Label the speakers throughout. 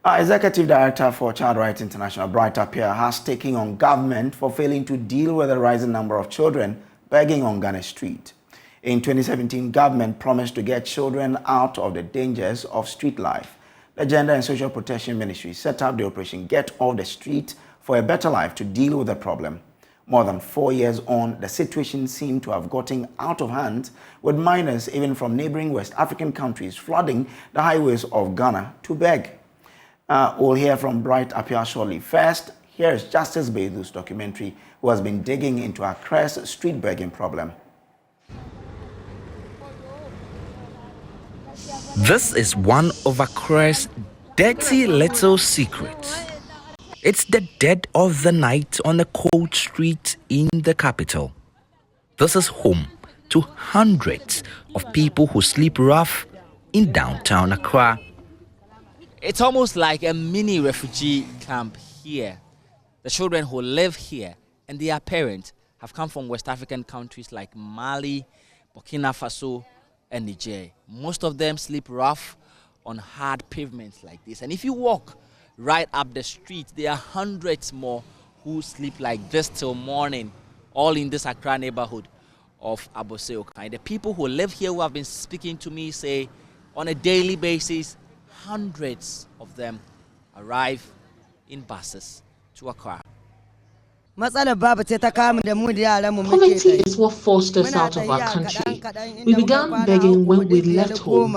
Speaker 1: Executive Director for Child Rights International, Bright Appiah, has taken on government for failing to deal with the rising number of children begging on Ghana street. In 2017, government promised to get children out of the dangers of street life. The Gender and Social Protection Ministry set up the operation Get Off the Street for a Better Life to deal with the problem. More than 4 years on, the situation seemed to have gotten out of hand, with minors even from neighboring West African countries flooding the highways of Ghana to beg. We'll hear from Bright Appiah shortly. First, here is Justice Beidou's documentary, who has been digging into Accra's street begging problem.
Speaker 2: This is one of Accra's dirty little secrets. It's the dead of the night on a cold street in the capital. This is home to hundreds of people who sleep rough in downtown Accra.
Speaker 3: It's almost like a mini refugee camp here. The children who live here and their parents have come from West African countries like Mali, Burkina Faso, and Niger. Most of them sleep rough on hard pavements like this. And if you walk right up the street, there are hundreds more who sleep like this till morning, all in this Accra neighborhood of Aboseokai. The people who live here who have been speaking to me say on a daily basis, hundreds of them arrive in buses to Accra.
Speaker 4: Poverty is what forced us out of our country. We began begging when we left home.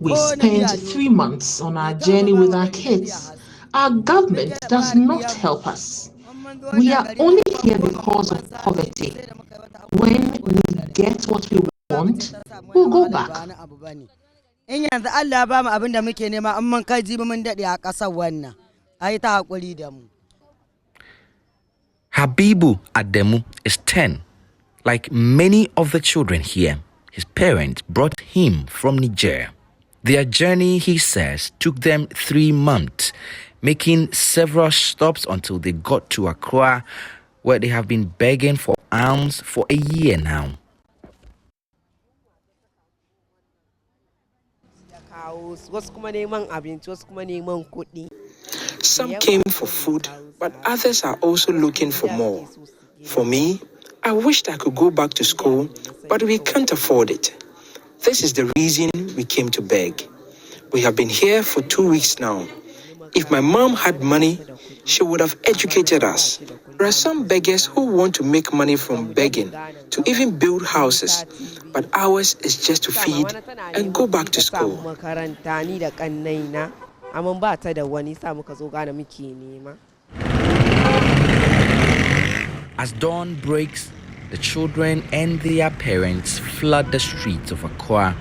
Speaker 4: We spent 3 months on our journey with our kids. Our government does not help us. We are only here because of poverty. When we get what we want, we'll go back.
Speaker 2: Habibu Ademu is 10. Like many of the children here, his parents brought him from Niger. Their journey, he says, took them 3 months, making several stops until they got to Accra, where they have been begging for alms for a year now.
Speaker 5: Some came for food, but others are also looking for more. For me, I wished I could go back to school, but we can't afford it. This is the reason we came to beg. We have been here for 2 weeks now. If my mom had money, she would have educated us. There are some beggars who want to make money from begging, to even build houses, but ours is just to feed and go back to school.
Speaker 2: As dawn breaks, the children and their parents flood the streets of Accra,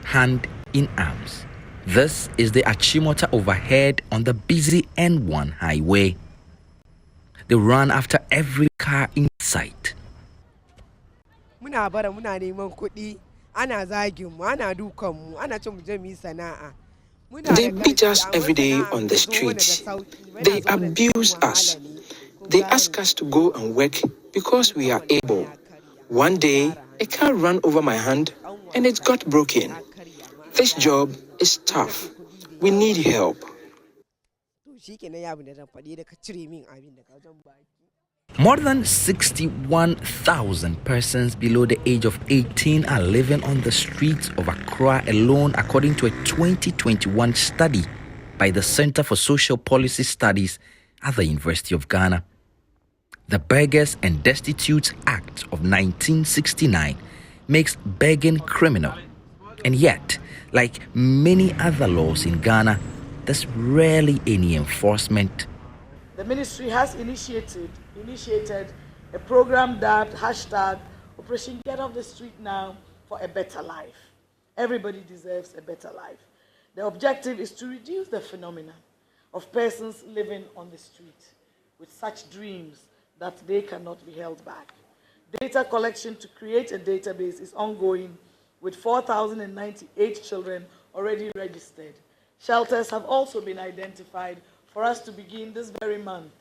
Speaker 2: hand in arms. This is the Achimota overhead on the busy N1 highway. They run after every car in sight.
Speaker 5: They beat us every day on the streets. They abuse us. They ask us to go and work because we are able. One day, a car ran over my hand and it got broken. This job is tough. We need help.
Speaker 2: More than 61,000 persons below the age of 18 are living on the streets of Accra alone, according to a 2021 study by the Center for Social Policy Studies at the University of Ghana. The Beggars and Destitutes Act of 1969 makes begging criminal. And yet, like many other laws in Ghana, there's rarely any enforcement.
Speaker 6: The ministry has initiated a program that Operation Get Off the Street Now for a Better Life. Everybody deserves a better life. The objective is to reduce the phenomenon of persons living on the street with such dreams that they cannot be held back. Data collection to create a database is ongoing, with 4,098 children already registered. Shelters have also been identified for us to begin this very month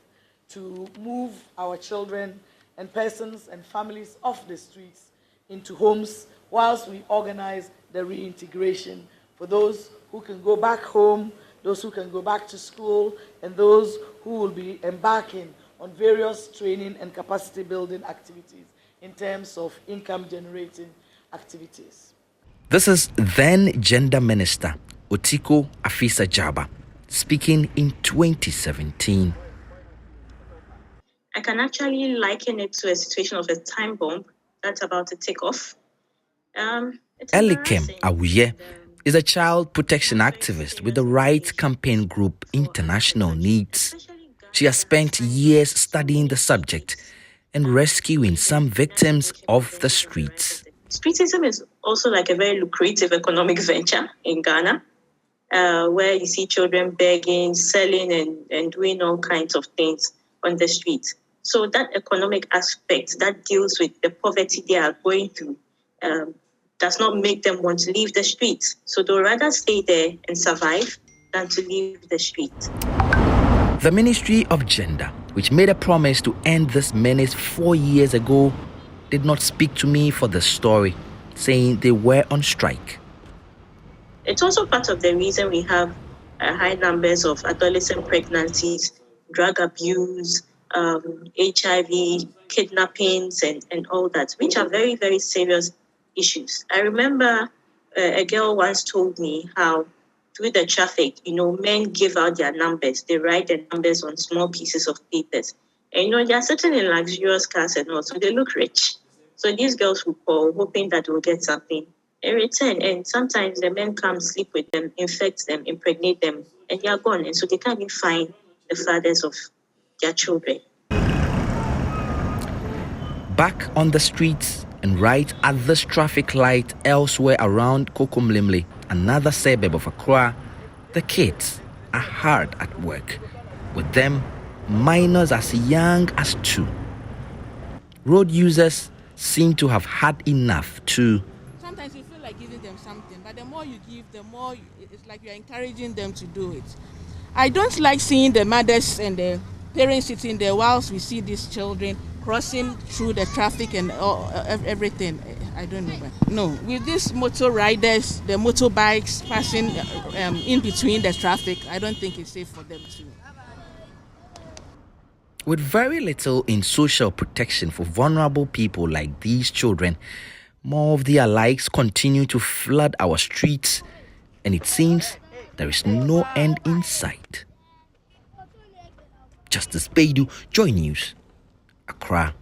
Speaker 6: to move our children and persons and families off the streets into homes, whilst we organize the reintegration for those who can go back home, those who can go back to school, and those who will be embarking on various training and capacity building activities in terms of income generating activities.
Speaker 2: This is then Gender Minister Otiko Afisa Jaba speaking in 2017.
Speaker 7: I can actually liken it to a situation of a time bomb that's about to take off.
Speaker 2: Elikem Awuye is a child protection activist with the Rights Campaign Group International Needs. She has spent years studying the subject and rescuing some victims of the streets.
Speaker 7: Streetism is also like a very lucrative economic venture in Ghana, where you see children begging, selling, and doing all kinds of things on the streets. So that economic aspect that deals with the poverty they are going through does not make them want to leave the streets. So they'll rather stay there and survive than to leave the street.
Speaker 2: The Ministry of Gender, which made a promise to end this menace 4 years ago, did not speak to me for the story, saying they were on strike.
Speaker 7: It's also part of the reason we have high numbers of adolescent pregnancies, drug abuse, HIV, kidnappings, and all that, which are very, very serious issues. I remember a girl once told me how through the traffic, men give out their numbers. They write their numbers on small pieces of papers. And, they are sitting in luxurious cars and all, so they look rich. So these girls will call, hoping that they'll get something in return. And sometimes the men come sleep with them, infect them, impregnate them, and they are gone. And so they can't even find the fathers of their children.
Speaker 2: Back on the streets and right at this traffic light elsewhere around Kokomlimle, another suburb of Accra, the kids are hard at work. With them, minors as young as 2. Road users seem to have had enough too.
Speaker 8: Sometimes you feel like giving them something, but the more you give, the more it's like you're encouraging them to do it. I don't like seeing the mothers and the parents sitting there whilst we see these children crossing through the traffic and everything. I don't know. No, with these motor riders, the motorbikes passing in between the traffic, I don't think it's safe for them to.
Speaker 2: With very little in social protection for vulnerable people like these children, more of their likes continue to flood our streets, and it seems there is no end in sight. Justice Baidu, Joy News, Accra.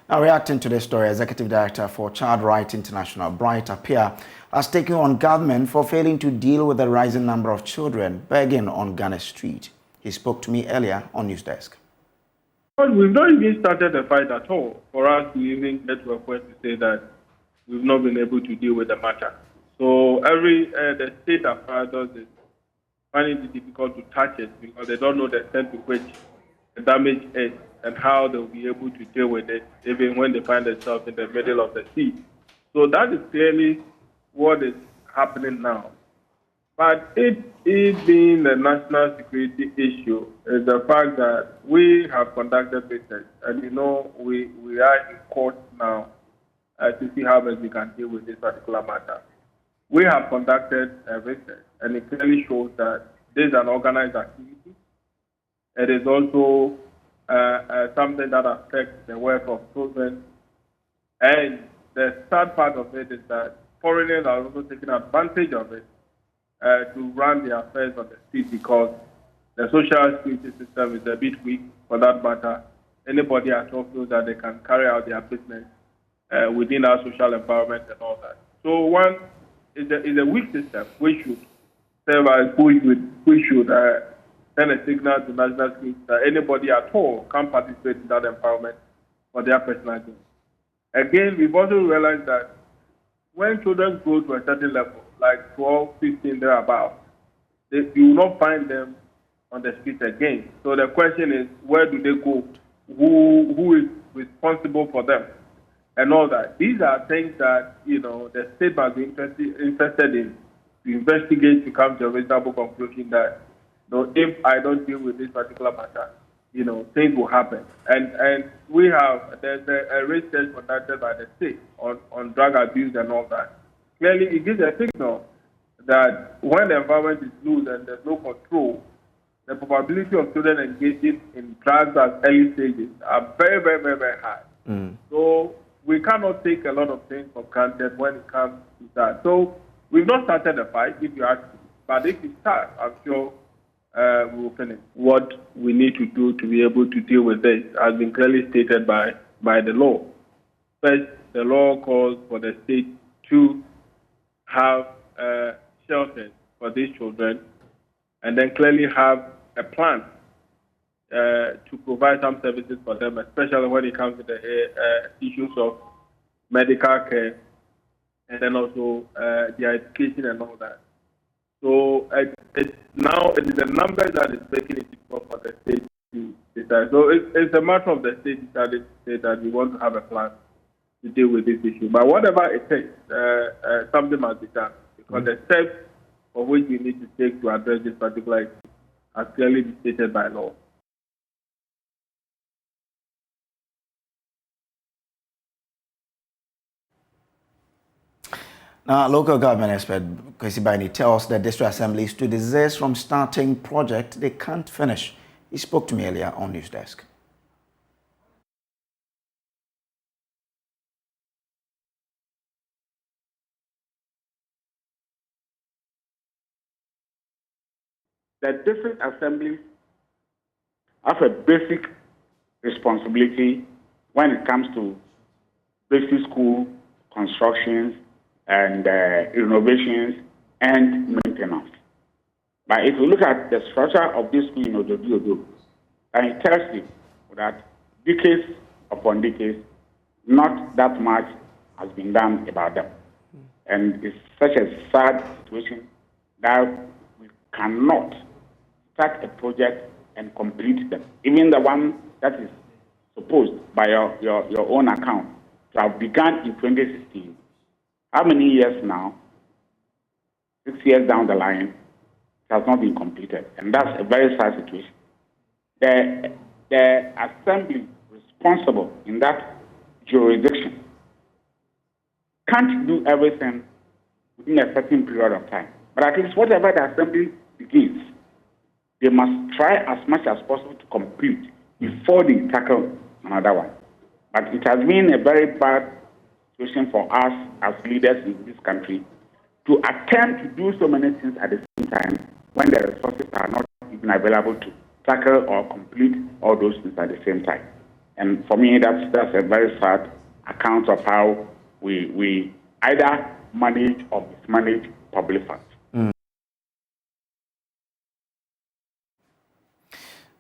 Speaker 1: Now, reacting to this story, Executive Director for Child Rights International, Bright Appiah, has taken on government for failing to deal with the rising number of children begging on Ghana Street. He spoke to me earlier on News Desk.
Speaker 9: Well, we've not even started the fight at all for us to even get to a point to say that we've not been able to deal with the matter. So the state apparatus is finding it difficult to touch it because they don't know the extent to which the damage is and how they'll be able to deal with it even when they find themselves in the middle of the sea. So that is clearly what is happening now. But it being a national security issue is the fact that we have conducted research and we are in court now to see how best we can deal with this particular matter. We have conducted a research and it clearly shows that this is an organized activity. It is also something that affects the wealth of children. And the sad part of it is that foreigners are also taking advantage of it to run their affairs on the street because the social security system is a bit weak for that matter. Anybody at all feels that they can carry out their business within our social environment and all that. So one is a weak system. We should serve as we should send a signal to national security that anybody at all can participate in that environment for their personal gain. Again, we've also realized that when children grow to a certain level, like 12, 15, thereabouts, you will not find them on the streets again. So the question is, where do they go? Who is responsible for them? And all that. These are things that, the state must be interested in to investigate to come to a reasonable conclusion that, if I don't deal with this particular matter, things will happen. And there's a research conducted by the state on drug abuse and all that. Clearly, it gives a signal that when the environment is loose and there's no control, the probability of children engaging in drugs at early stages are very, very, very, very high. So we cannot take a lot of things for granted when it comes to that. So we've not started the fight, if you ask me. But if it starts, I'm sure we will finish. What we need to do to be able to deal with this has been clearly stated by the law. First, the law calls for the state to have shelters for these children, and then clearly have a plan to provide some services for them, especially when it comes to the issues of medical care, and then also their education and all that. So now it is the numbers that is making it difficult for the state to decide. So it's a matter of the state deciding to say that we want to have a plan to deal with this issue. But whatever it takes, something must be done, because the steps for which we need to take to address this particular issue are clearly stated by law.
Speaker 1: Now, local government expert Kwesi Baini tells the district assemblies to desist from starting projects they can't finish. He spoke to me earlier on News Desk.
Speaker 10: The district assemblies have a basic responsibility when it comes to basic school constructions and renovations and maintenance. But if you look at the structure of this school in Odo, and it tells you that decades upon decades, not that much has been done about them. And it's such a sad situation that we cannot start a project and complete them. Even the one that is supposed by your own account to have begun in 2016. How many years now? 6 years down the line, it has not been completed. And that's a very sad situation. The assembly responsible in that jurisdiction can't do everything within a certain period of time. But at least whatever the assembly begins, they must try as much as possible to complete before they tackle another one. But it has been a very bad situation for us as leaders in this country to attempt to do so many things at the same time when the resources are not even available to tackle or complete all those things at the same time. And for me, that's a very sad account of how we either manage or mismanage public funds.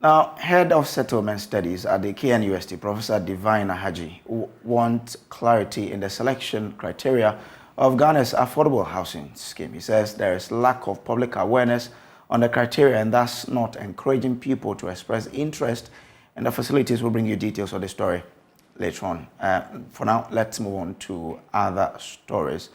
Speaker 1: Now, Head of Settlement Studies at the KNUST, Professor Divine Ahaji, wants clarity in the selection criteria of Ghana's affordable housing scheme. He says there is lack of public awareness on the criteria and thus not encouraging people to express interest in the facilities. We'll bring you details of the story later on. For now, let's move on to other stories.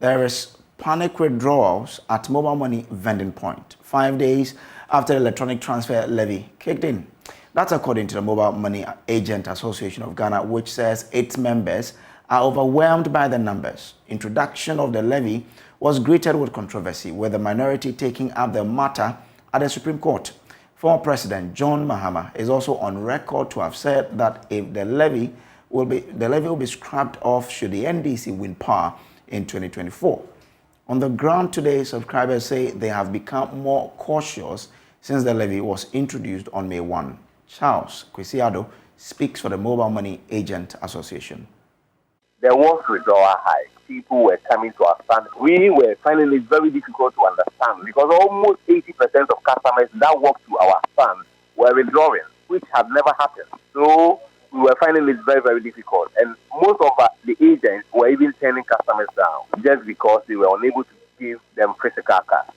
Speaker 1: There is panic withdrawals at mobile money vending point 5 days after the electronic transfer levy kicked in. That's according to the Mobile Money Agent Association of Ghana, which says its members are overwhelmed by the numbers. Introduction of the levy was greeted with controversy, with the minority taking up the matter at the Supreme Court. Former President John Mahama is also on record to have said that if the levy will be scrapped off should the NDC win power in 2024. On the ground today, subscribers say they have become more cautious since the levy was introduced on May 1. Charles Kwesiado speaks for the Mobile Money Agent Association.
Speaker 11: There was withdrawal high. People were coming to our stand. We were finding it very difficult to understand because almost 80% of customers that walked to our stand were withdrawing, which had never happened. So we were finding it very, very difficult. And most of the agents were even turning customers down just because they were unable to give them physical cash.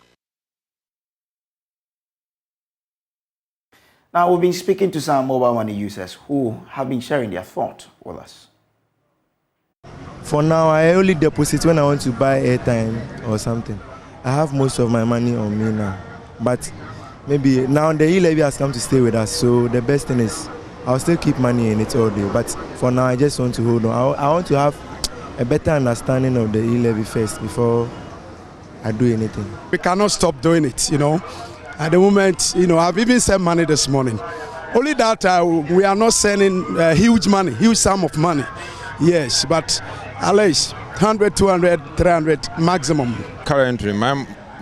Speaker 1: Now, we've been speaking to some mobile money users who have been sharing their thoughts with us.
Speaker 12: For now, I only deposit when I want to buy airtime or something. I have most of my money on me now. But maybe now the e-levy has come to stay with us, so the best thing is I'll still keep money in it all day. But for now, I just want to hold on. I want to have a better understanding of the e-levy first before I do anything.
Speaker 13: We cannot stop doing it, you know. At the moment, you know, I've even sent money this morning. Only that we are not sending huge money, huge sum of money. Yes, but at least 100, 200, 300 maximum.
Speaker 14: Currently,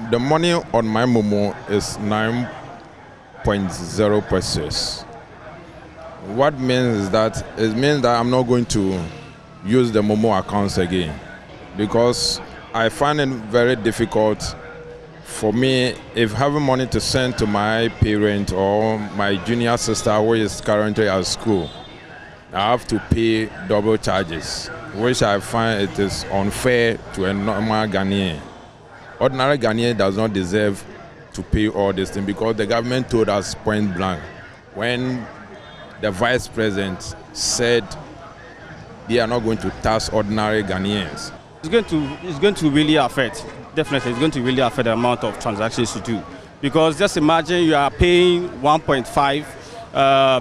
Speaker 14: the money on my Momo is 9.0 pesos. What means is that it means that I'm not going to use the Momo accounts again, because I find it very difficult for me if having money to send to my parent or my junior sister who is currently at school. I have to pay double charges, which I find it is unfair to a normal Ghanaian. Ordinary Ghanaian does not deserve to pay all this thing, because the government told us point blank when the vice president said they are not going to tax ordinary Ghanaians.
Speaker 15: It's going to really affect, definitely, it's going to really affect the amount of transactions you do. Because just imagine you are paying 1.5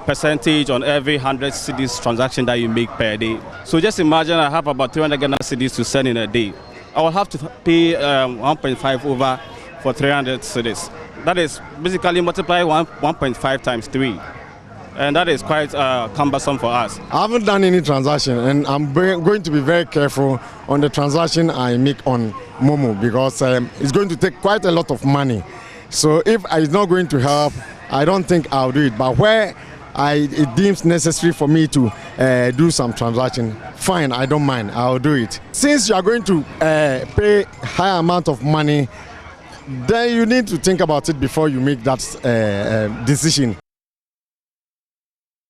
Speaker 15: percentage on every 100 cedis transaction that you make per day. So just imagine I have about 300 Ghana cedis to send in a day. I will have to pay 1.5 over for 300 cedis. That is basically multiply 1.5 times 3. And that is quite cumbersome for us.
Speaker 16: I haven't done any transaction, and I'm going to be very careful on the transaction I make on Momo, because it's going to take quite a lot of money. So if it's not going to help, I don't think I'll do it. But where it deems necessary for me to do some transaction, fine, I don't mind, I'll do it. Since you are going to pay high amount of money, then you need to think about it before you make that decision.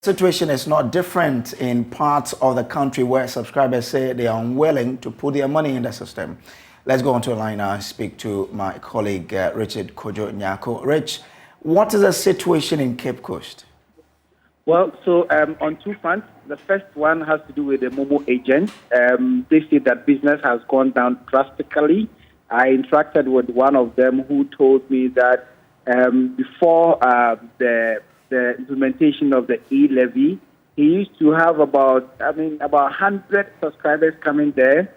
Speaker 1: The situation is not different in parts of the country where subscribers say they are unwilling to put their money in the system. Let's go on to the line now and speak to my colleague Richard Kojo Nyako. Rich, what is the situation in Cape Coast?
Speaker 17: Well, so on two fronts. The first one has to do with the Momo agents. They say that business has gone down drastically. I interacted with one of them who told me that before the implementation of the e-levy, he used to have about 100 subscribers coming there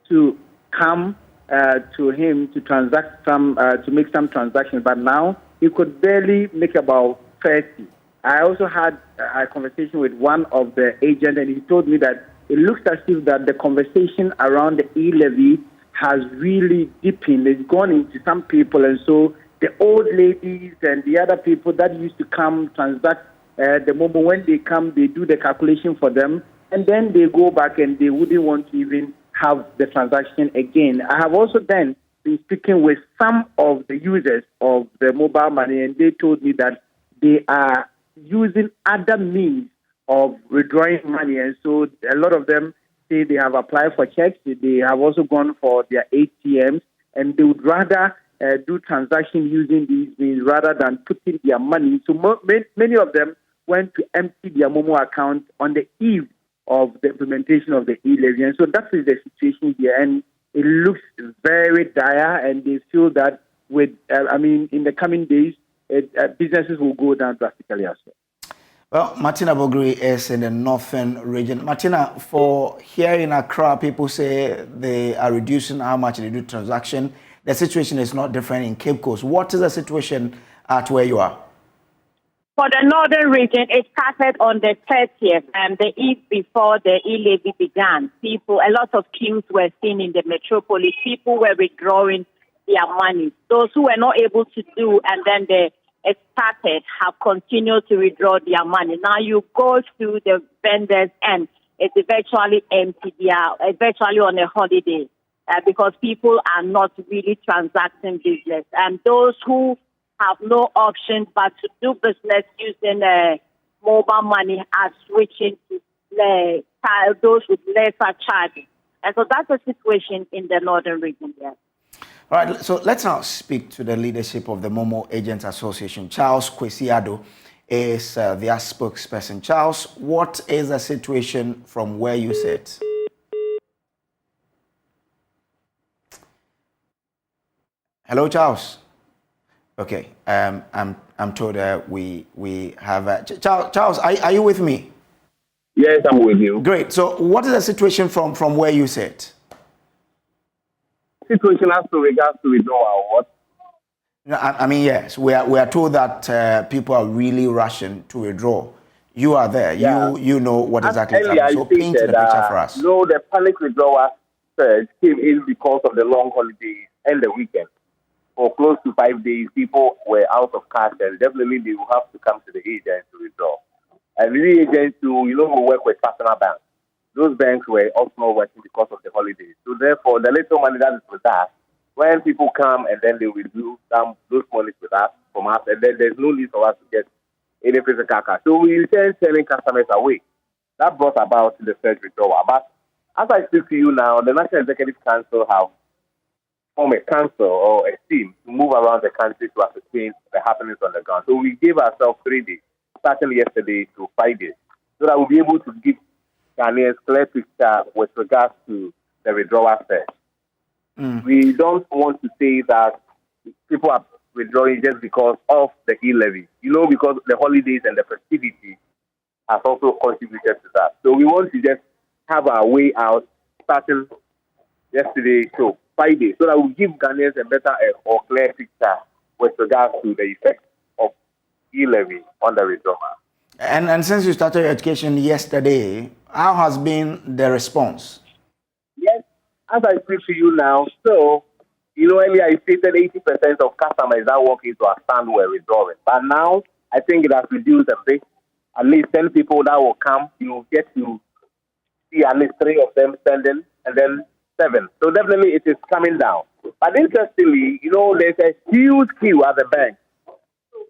Speaker 17: to come to him to transact to make some transactions, but now he could barely make about 30. I also had a conversation with one of the agents, and he told me that it looks as if that the conversation around the e-levy has really deepened. It's gone into some people, and so the old ladies and the other people that used to come transact the Momo, when they come, they do the calculation for them, and then they go back and they wouldn't want to even have the transaction again. I have also then been speaking with some of the users of the mobile money, and they told me that they are using other means of withdrawing money, and so a lot of them say they have applied for checks, they have also gone for their ATMs, and they would rather do transactions using these means rather than putting their money. So many of them went to empty their Momo account on the eve of the implementation of the e-levy. And so that is the situation here. And it looks very dire, and they feel that with, in the coming days, businesses will go down drastically as well.
Speaker 1: Well, Martina Bogri is in the northern region. Martina, for here in Accra, people say they are reducing how much they do transaction. The situation is not different in Cape Coast. What is the situation at where you are?
Speaker 18: For the northern region, it started on the 30th, the eve before the e-levy began. A lot of queues were seen in the metropolis. People were withdrawing their money. Those who were not able to do, and then it started, have continued to withdraw their money. Now you go to the vendors and it's virtually empty. They are virtually on a holiday because people are not really transacting business. And those who have no option but to do business using mobile money are switching to those with lesser charges. And so that's the situation in the northern region there.
Speaker 1: All right, so let's now speak to the leadership of the Momo Agents Association. Charles Kwesiado is their spokesperson. Charles, what is the situation from where you sit? Hello, Charles. Okay. I'm told we have Charles. Are you with me?
Speaker 11: Yes, I'm with you.
Speaker 1: Great. So, what is the situation from where you sit?
Speaker 11: Situation as to regards to withdrawal, what?
Speaker 1: No, I mean, yes, we are told that people are really rushing to withdraw. You are there.
Speaker 11: Yeah.
Speaker 1: You know what exactly is
Speaker 11: Earlier,
Speaker 1: happening. So paint the picture for us.
Speaker 11: No, the panic withdrawal surge came in because of the long holidays and the weekend. For close to 5 days, people were out of cash, and definitely they will have to come to the agent to withdraw. And the agents who work with personal banks. Those banks were also not working because of the holidays. So therefore, the little money that is with us, when people come and then they withdraw those monies with us from us, and then there's no need for us to get any physical cash. So we intend sending customers away. That brought about the first withdrawal. But as I speak to you now, the National Executive Council have formed a council or a team to move around the country to ascertain the happenings on the ground. So we gave ourselves 3 days, starting yesterday to 5 days, so that we'll be able to give Ghanaians clear picture with regards to the withdrawal surge. We don't want to say that people are withdrawing just because of the e-levy, because the holidays and the festivity has also contributed to that. So we want to just have our way out starting yesterday, so 5 days, so that we'll give Ghanaians a better or clear picture with regards to the effect of e-levy on the withdrawal.
Speaker 1: And since you started your education yesterday, how has been the response?
Speaker 11: Yes, as I speak to you now, so, earlier I stated 80% of customers that walk into our stand were withdrawing. But now, I think it has reduced a bit. At least 10 people that will come, you get to see at least 3 of them standing, and then 7. So definitely it is coming down. But interestingly, there's a huge queue at the bank.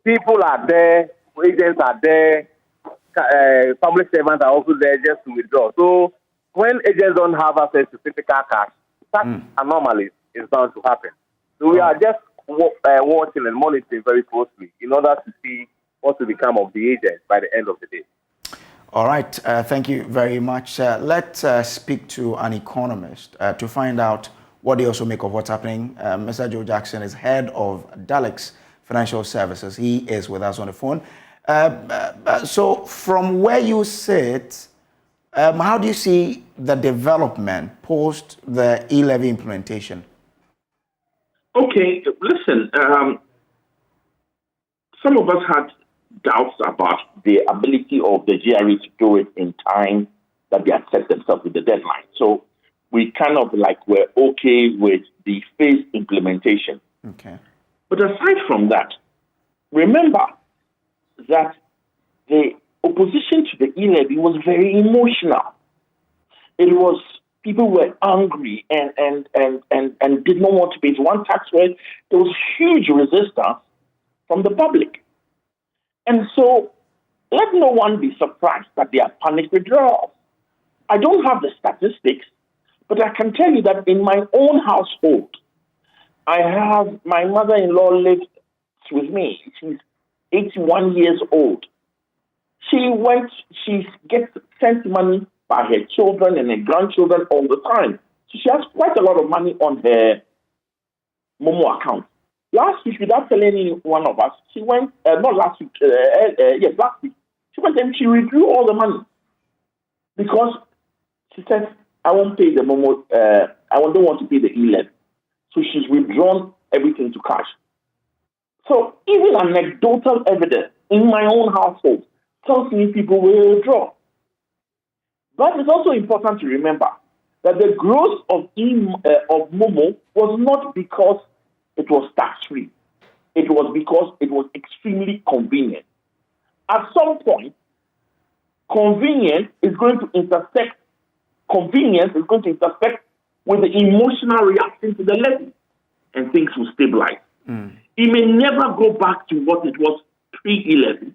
Speaker 11: People are there, agents are there, public servants are also there just to withdraw. So when agents don't have access to physical cash, such anomalies is bound to happen. So we are just watching and monitoring very closely in order to see what will become of the agents by the end of the day.
Speaker 1: All right. Thank you very much. Let's speak to an economist to find out what they also make of what's happening. Mr. Joe Jackson is head of Dalix Financial Services. He is with us on the phone. So from where you sit, how do you see the development post the e-levy implementation?
Speaker 19: Okay, listen, some of us had doubts about the ability of the GRE to do it in time that they had set themselves with the deadline. So we kind of were okay with the phased implementation.
Speaker 1: Okay.
Speaker 19: But aside from that, remember that the opposition to the e-levy was very emotional. It was, people were angry and did not want to pay. It's one tax rate. There was huge resistance from the public. And so let no one be surprised that there are panic withdrawals. I don't have the statistics, but I can tell you that in my own household, I have my mother-in-law lives with me. She's 81 years old. She gets sent money by her children and her grandchildren all the time. So she has quite a lot of money on her Momo account. Last week, without telling any one of us, she went, last week, she went and she withdrew all the money because she said, I won't pay the Momo, I don't want to pay the e-levy. So she's withdrawn everything to cash. So even anecdotal evidence in my own household tells me people will withdraw. But it's also important to remember that the growth of Momo was not because it was tax-free. It was because it was extremely convenient. At some point, convenience is going to intersect with the emotional reaction to the levy, and things will stabilize. It may never go back to what it was pre-e-levy.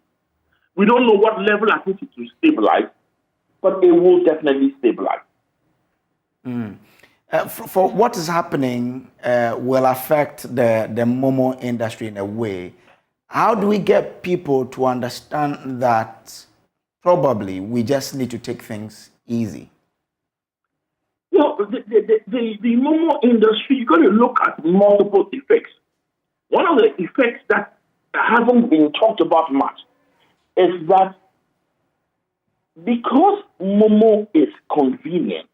Speaker 19: We don't know what level at which it will stabilize, but it will definitely stabilize.
Speaker 1: For what is happening will affect the Momo industry in a way. How do we get people to understand that probably we just need to take things easy?
Speaker 19: The Momo industry, you've got to look at multiple effects. One of the effects that hasn't been talked about much is that because Momo is convenient,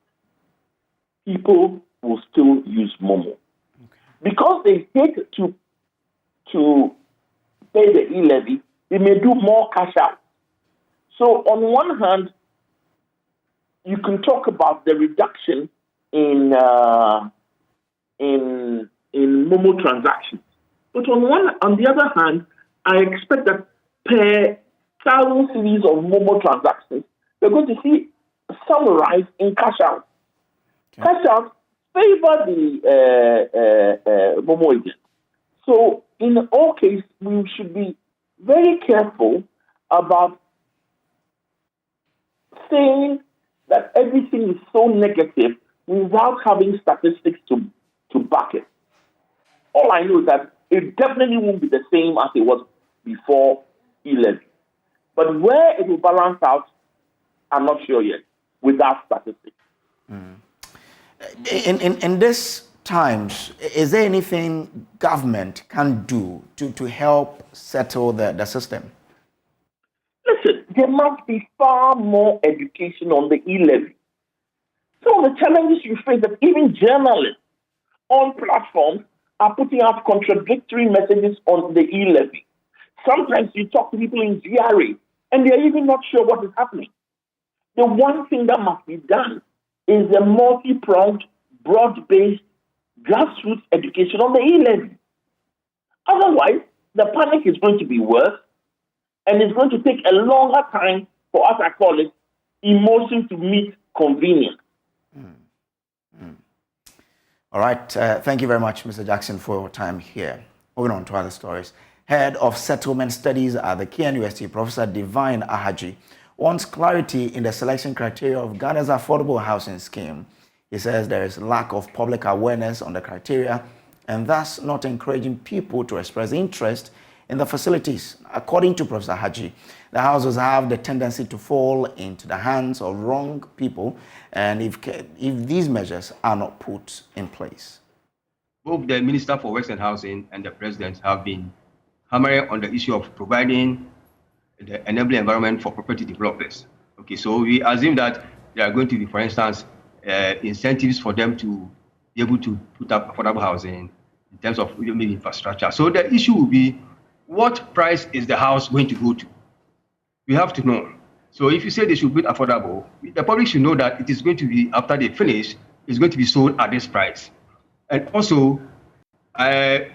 Speaker 19: people will still use Momo. Because they hate to pay the e-levy, they may do more cash out. So on one hand, you can talk about the reduction in Momo transactions. But on the other hand, I expect that per 1,000 series of Momo transactions, we're going to see some rise in cash out. Okay. Cash out favor the Momo agent. So in all cases, we should be very careful about saying that everything is so negative without having statistics to back it. All I know is that it definitely won't be the same as it was before e-levy. But where it will balance out, I'm not sure yet, without statistics.
Speaker 1: In these times, is there anything government can do to help settle the system?
Speaker 19: Listen, there must be far more education on the e-levy. Some of the challenges you face that even journalists on platforms are putting out contradictory messages on the e-levy. Sometimes you talk to people in GRA and they're even not sure what is happening. The one thing that must be done is a multi-pronged, broad-based, grassroots education on the e-levy. Otherwise, the panic is going to be worse, and it's going to take a longer time for us, I call it, emotion to meet convenience.
Speaker 1: All right. Thank you very much, Mr. Jackson, for your time here. Moving on to other stories. Head of Settlement Studies at the KNUST, Professor Divine Ahaji, wants clarity in the selection criteria of Ghana's affordable housing scheme. He says there is lack of public awareness on the criteria and thus not encouraging people to express interest in the facilities. According to Professor Haji, the houses have the tendency to fall into the hands of wrong people, and if these measures are not put in place.
Speaker 20: Both the Minister for Works and Housing and the President have been hammering on the issue of providing the enabling environment for property developers. Okay, so we assume that there are going to be, for instance, incentives for them to be able to put up affordable housing in terms of maybe infrastructure. So the issue will be, what price is the house going to go to? We have to know. So if you say they should build affordable, the public should know that it is going to be, after they finish, it's going to be sold at this price. And also,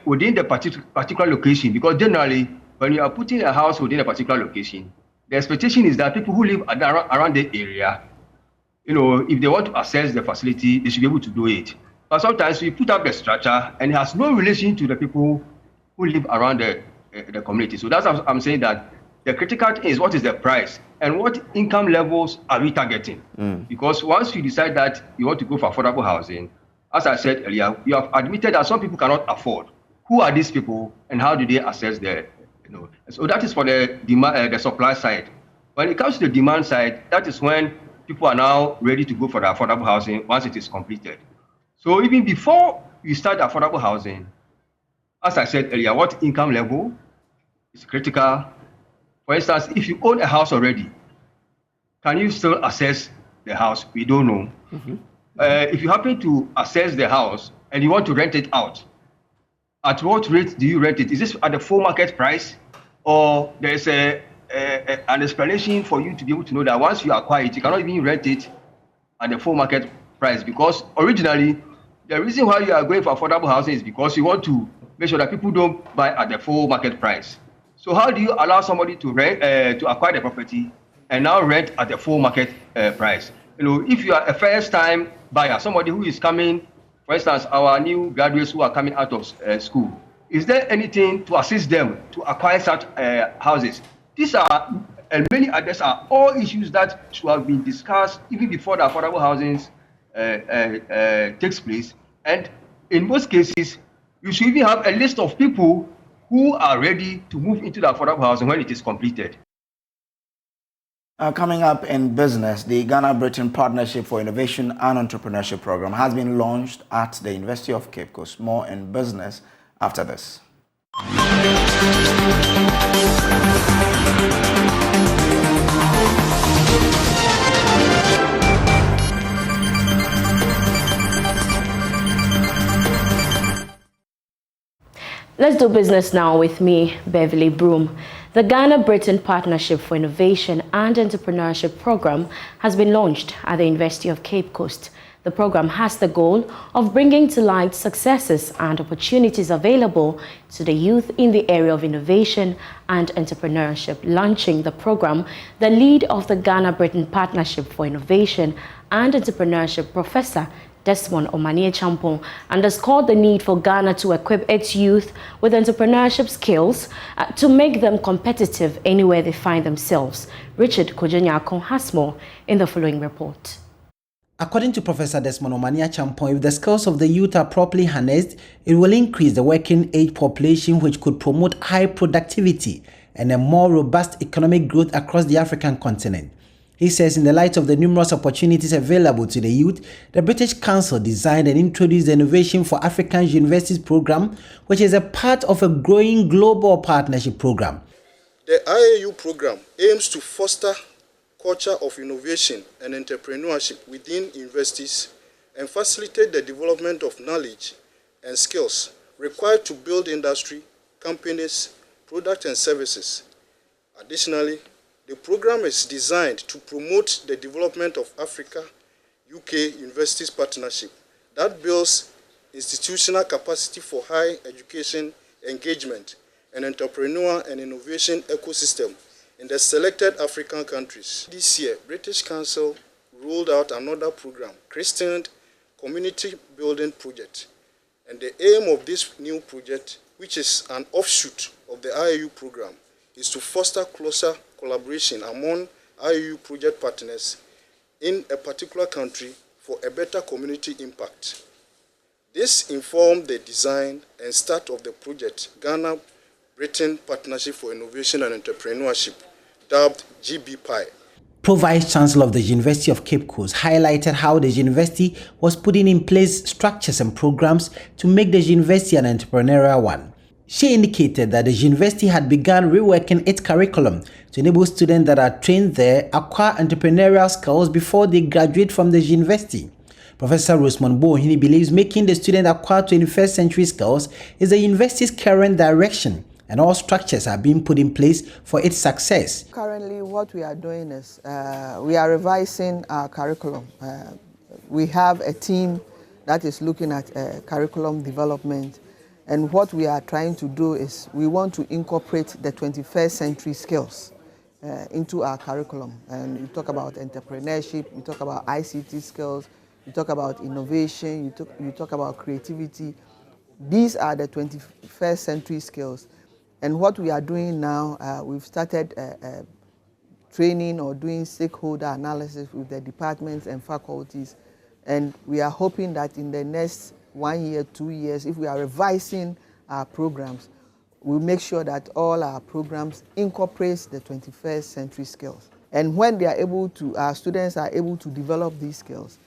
Speaker 20: within the particular location, because generally, when you are putting a house within a particular location, the expectation is that people who live around the area, if they want to access the facility, they should be able to do it. But sometimes we put up the structure and it has no relation to the people who live around the community. So that's what I'm saying, that the critical thing is, what is the price and what income levels are we targeting? Because once you decide that you want to go for affordable housing, as I said earlier, you have admitted that some people cannot afford. Who are these people and how do they access the, So that is for the demand, the supply side. When it comes to the demand side, that is when people are now ready to go for the affordable housing once it is completed. So even before you start affordable housing, as I said earlier, what income level is critical? For instance, if you own a house already, can you still access the house? We don't know. If you happen to access the house and you want to rent it out, at what rate do you rent it? Is this at the full market price? Or there is an explanation for you to be able to know that once you acquire it, you cannot even rent it at the full market price? Because originally, the reason why you are going for affordable housing is because you want to make sure that people don't buy at the full market price. So how do you allow somebody to rent, to acquire the property and now rent at the full market price? If you are a first-time buyer, somebody who is coming, for instance, our new graduates who are coming out of school, is there anything to assist them to acquire such houses? These are, and many others are all issues that should have been discussed even before the affordable housing takes place. And in most cases, you should even have a list of people who are ready to move into the affordable housing when it is completed.
Speaker 1: Coming up in business, the Ghana-Britain Partnership for Innovation and Entrepreneurship Program has been launched at the University of Cape Coast. More in business after this.
Speaker 21: Let's do business now with me, Beverly Broom. The Ghana-Britain Partnership for Innovation and Entrepreneurship program has been launched at the University of Cape Coast. The program has the goal of bringing to light successes and opportunities available to the youth in the area of innovation and entrepreneurship. Launching the program, the lead of the Ghana-Britain Partnership for Innovation and Entrepreneurship, Professor Desmond Omanie-Champong, underscored the need for Ghana to equip its youth with entrepreneurship skills to make them competitive anywhere they find themselves. Richard Kojanyako has more in the following report.
Speaker 22: According to Professor Desmond Omanie-Champong, if the skills of the youth are properly harnessed, it will increase the working age population, which could promote high productivity and a more robust economic growth across the African continent. He says in the light of the numerous opportunities available to the youth, the British Council designed and introduced the Innovation for African Universities program, which is a part of a growing global partnership program.
Speaker 23: The IAU program aims to foster culture of innovation and entrepreneurship within universities and facilitate the development of knowledge and skills required to build industry, companies, products and services. Additionally, the program is designed to promote the development of Africa-UK Universities Partnership that builds institutional capacity for higher education engagement and entrepreneur and innovation ecosystem in the selected African countries. This year, British Council rolled out another program, christened Community Building Project. And the aim of this new project, which is an offshoot of the IAU program, is to foster closer collaboration among IAU project partners in a particular country for a better community impact. This informed the design and start of the project Ghana-Britain Partnership for Innovation and Entrepreneurship, dubbed GBPI.
Speaker 22: Pro-Vice Chancellor of the University of Cape Coast highlighted how the university was putting in place structures and programs to make the university an entrepreneurial one. She indicated that the university had begun reworking its curriculum to enable students that are trained there acquire entrepreneurial skills before they graduate from the university. Professor Rosemond Bohini believes making the student acquire 21st century skills is the university's current direction, and all structures are being put in place for its success.
Speaker 24: Currently, what we are doing is we are revising our curriculum. We have a team that is looking at curriculum development. And what we are trying to do is we want to incorporate the 21st century skills into our curriculum. And you talk about entrepreneurship, you talk about ICT skills, you talk about innovation, you talk about creativity. These are the 21st century skills. And what we are doing now, we've started training or doing stakeholder analysis with the departments and faculties. And we are hoping that in the next 1 year, 2 years, if we are revising our programs, we'll make sure that all our programs incorporate the 21st century skills. And when they are able to, our students are able to develop these skills,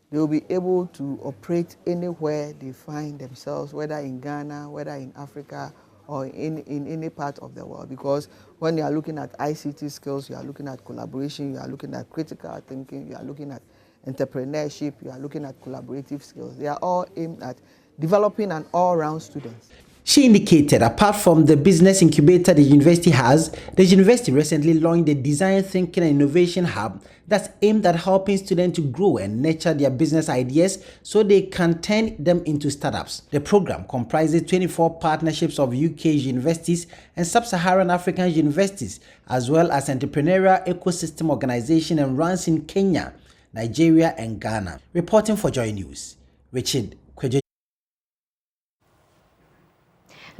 Speaker 24: they will be able to operate anywhere they find themselves, whether in Ghana, whether in Africa, or in any part of the world. Because when you are looking at ICT skills, you are looking at collaboration, you are looking at critical thinking, you are looking at entrepreneurship, you are looking at collaborative skills. They are all aimed at developing an all-round student.
Speaker 22: She indicated apart from the business incubator the university has, the university recently launched the Design Thinking and Innovation Hub that's aimed at helping students to grow and nurture their business ideas so they can turn them into startups. The program comprises 24 partnerships of UK universities and sub-Saharan African universities, as well as entrepreneurial ecosystem organization and runs in Kenya, Nigeria and Ghana. Reporting for Joy News, Richard Kwejo.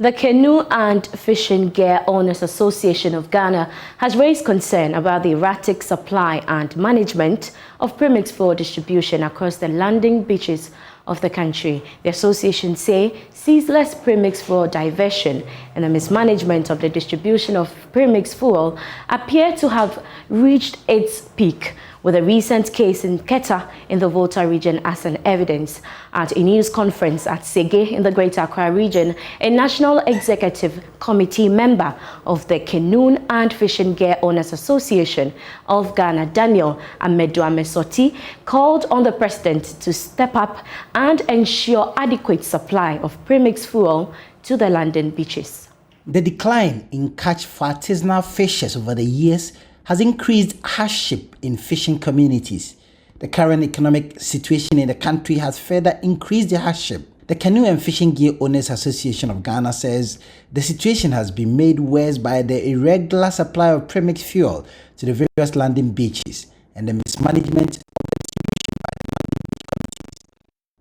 Speaker 21: The Canoe and Fishing Gear Owners Association of Ghana has raised concern about the erratic supply and management of Premix for distribution across the landing beaches of the country. The association say ceaseless premix fuel diversion and the mismanagement of the distribution of premix fuel appear to have reached its peak, with a recent case in Keta in the Volta region as an evidence. At a news conference at Sege in the Greater Accra region, a National Executive Committee member of the Canoe and Fishing Gear Owners Association of Ghana, Daniel Amesoti, called on the president to step up and ensure adequate supply of premix fuel to the London beaches.
Speaker 22: The decline in catch for artisanal fishers over the years has increased hardship in fishing communities. The current economic situation in the country has further increased the hardship. The Canoe and Fishing Gear Owners Association of Ghana says the situation has been made worse by the irregular supply of premix fuel to the various landing beaches and the mismanagement of the distribution by the landing beach committees.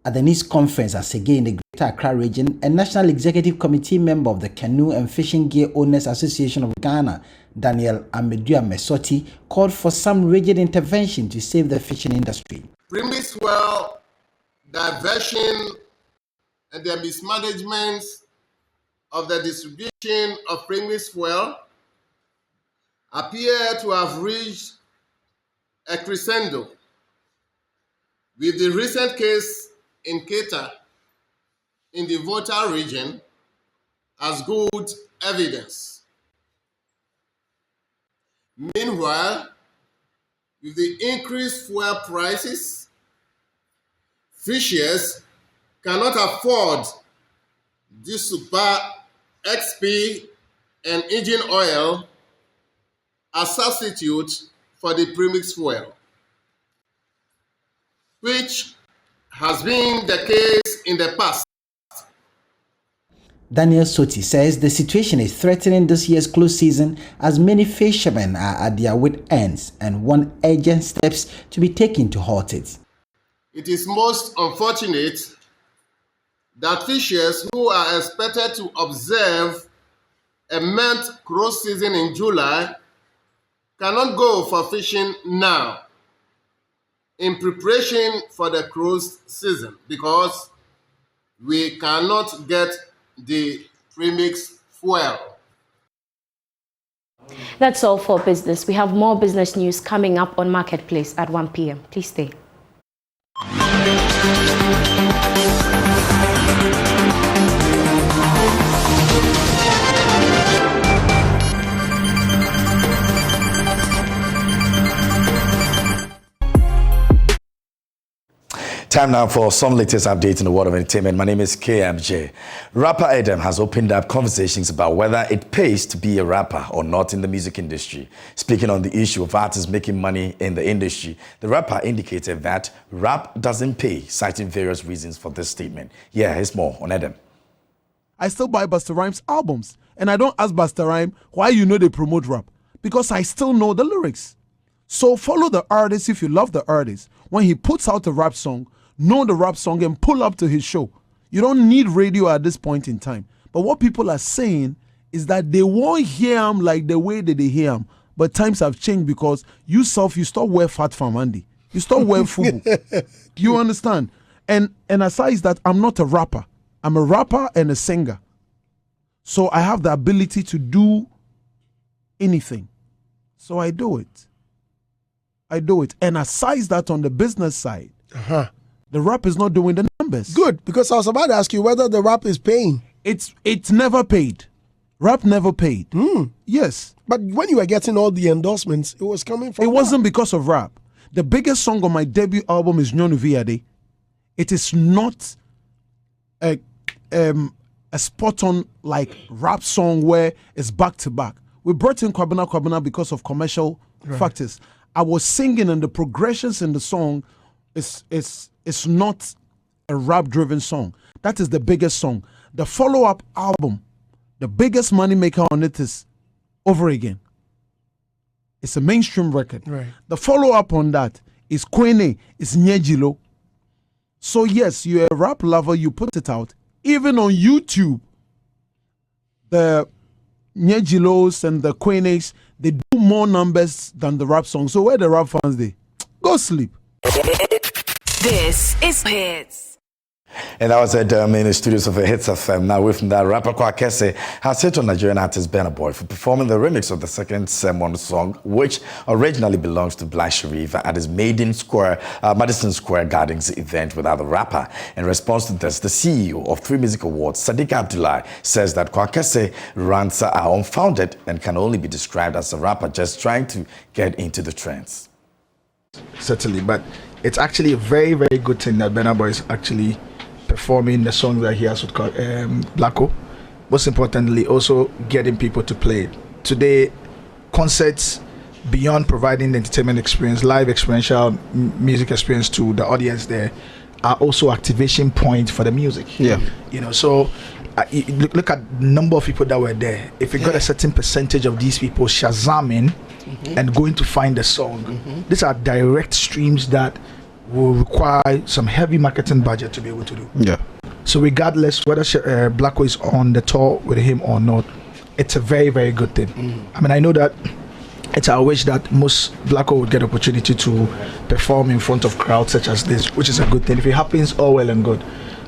Speaker 22: At the news conference at Sege in the Greater Accra region, a National Executive Committee member of the Canoe and Fishing Gear Owners Association of Ghana, Daniel Amesoti, called for some rigid intervention to save the fishing industry.
Speaker 3: Premix fuel diversion and the mismanagement of the distribution of premix fuel appear to have reached a crescendo, with the recent case in Keta in the Volta region as good evidence. Meanwhile, with the increased fuel prices, fishers cannot afford this super XP and engine oil as substitute for the premix fuel, which has been the case in the past.
Speaker 22: Daniel Soti says the situation is threatening this year's close season as many fishermen are at their wit ends and want urgent steps to be taken to halt it.
Speaker 3: It is most unfortunate that fishers who are expected to observe a month close season in July cannot go for fishing now in preparation for the close season because we cannot get the premix fuel.
Speaker 21: That's all for business. We have more business news coming up on Marketplace at 1 p.m. Please stay.
Speaker 1: Time now for some latest updates in the world of entertainment. My name is KMJ. Rapper Adam has opened up conversations about whether it pays to be a rapper or not in the music industry. Speaking on the issue of artists making money in the industry, the rapper indicated that rap doesn't pay, citing various reasons for this statement. Yeah, here's more on Adam.
Speaker 4: I still buy Busta Rhymes albums, and I don't ask Busta Rhymes why they promote rap, because I still know the lyrics. So follow the artist if you love the artist. When he puts out a rap song, know the rap song and pull up to his show. You don't need radio at this point in time. But what people are saying is that they won't hear him like the way that they hear him. But times have changed because you stop wear fat from Andy. You stop wear fubu. You understand? And aside that, I'm not a rapper. I'm a rapper and a singer. So I have the ability to do anything. So I do it. And aside that, on the business side, the rap is not doing the numbers.
Speaker 5: Good, because I was about to ask you whether the rap is paying.
Speaker 4: It's never paid. Rap never paid. Yes.
Speaker 5: But when you were getting all the endorsements, it was coming from
Speaker 4: It wasn't because of rap. The biggest song on my debut album is Nyonu Viade. It is not a spot-on like rap song where it's back-to-back. We brought in Kwabena because of commercial factors. I was singing and the progressions in the song is not a rap-driven song. That is the biggest song. The follow-up album, the biggest money maker on it is Over Again. It's a mainstream record.
Speaker 5: Right.
Speaker 4: The follow-up on that is Kwene, it's Nyejilo. So yes, you're a rap lover, you put it out. Even on YouTube, the Nyejilos and the Kwenes, they do more numbers than the rap songs. So where the rap fans, they go sleep.
Speaker 6: This is Hits.
Speaker 2: And that was in the studios of Hits FM. Now, with that, rapper Kwakese has hit on Nigerian artist Burna Boy for performing the remix of the second Sermon song, which originally belongs to Black Sharif at his Madison Square Gardens event without the rapper. In response to this, the CEO of 3 Music Awards, Sadiq Abdullahi, says that Kwakese rants are unfounded and can only be described as a rapper just trying to get into the trends.
Speaker 6: Certainly, but it's actually a very, very good thing that Burna Boy is actually performing the song that he has with Blacko. Most importantly, also getting people to play it. Today, concerts, beyond providing the entertainment experience, live experiential music experience to the audience there, are also activation points for the music. Yeah.
Speaker 2: You
Speaker 6: know, so look at the number of people that were there. If you got a certain percentage of these people shazamming and going to find the song, these are direct streams that will require some heavy marketing budget to be able to do. Yeah. So regardless whether Blacko is on the tour with him or not, it's a very, very good thing. I mean, I know that it's our wish that most Blacko would get opportunity to perform in front of crowds such as this, which is a good thing. If it happens, all well and good.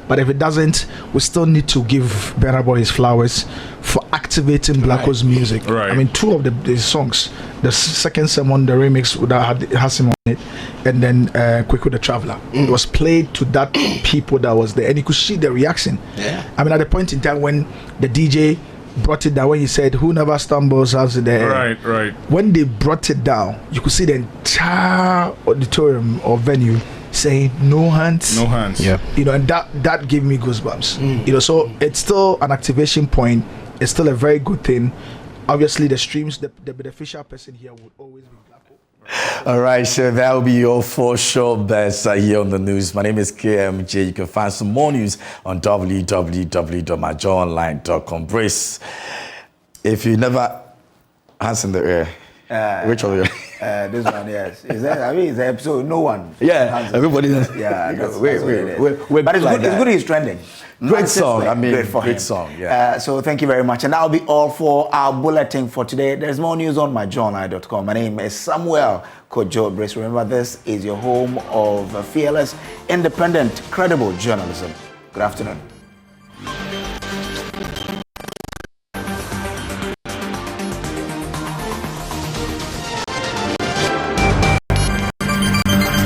Speaker 6: But if it doesn't, we still need to give Burna Boy his flowers for activating Blacko's music.
Speaker 7: Right.
Speaker 6: I mean, 2 of the songs, the second Sermon, the remix that has him on it, and then Kweku the Traveler. It was played to that people that was there, and you could see the reaction.
Speaker 2: Yeah.
Speaker 6: I mean, at the point in time when the DJ brought it down, when he said, "Who never stumbles has it there."
Speaker 7: Right.
Speaker 6: When they brought it down, you could see the entire auditorium or venue saying no hands.
Speaker 7: No hands.
Speaker 6: Yeah. And that gave me goosebumps. So it's still an activation point. It's still a very good thing. Obviously the streams, the beneficial person here would always be Blacko.
Speaker 2: All right, so that will be your 4 short bets here on the news. My name is KMJ. You can find some more news on www.myjoyonline.com. Brace, if you never hands in the air, which of you?
Speaker 1: This one, yes. Is that, I mean, it's an episode, no one.
Speaker 2: Yeah, everybody.
Speaker 1: Yeah,
Speaker 2: wait.
Speaker 1: But it's good he's trending.
Speaker 2: Great song. I mean,
Speaker 1: great
Speaker 2: song. Yeah.
Speaker 1: So thank you very much. And that'll be all for our bulletin for today. There's more news on myjournal.com. My name is Samuel Kojo Brace. Remember, this is your home of fearless, independent, credible journalism. Good afternoon.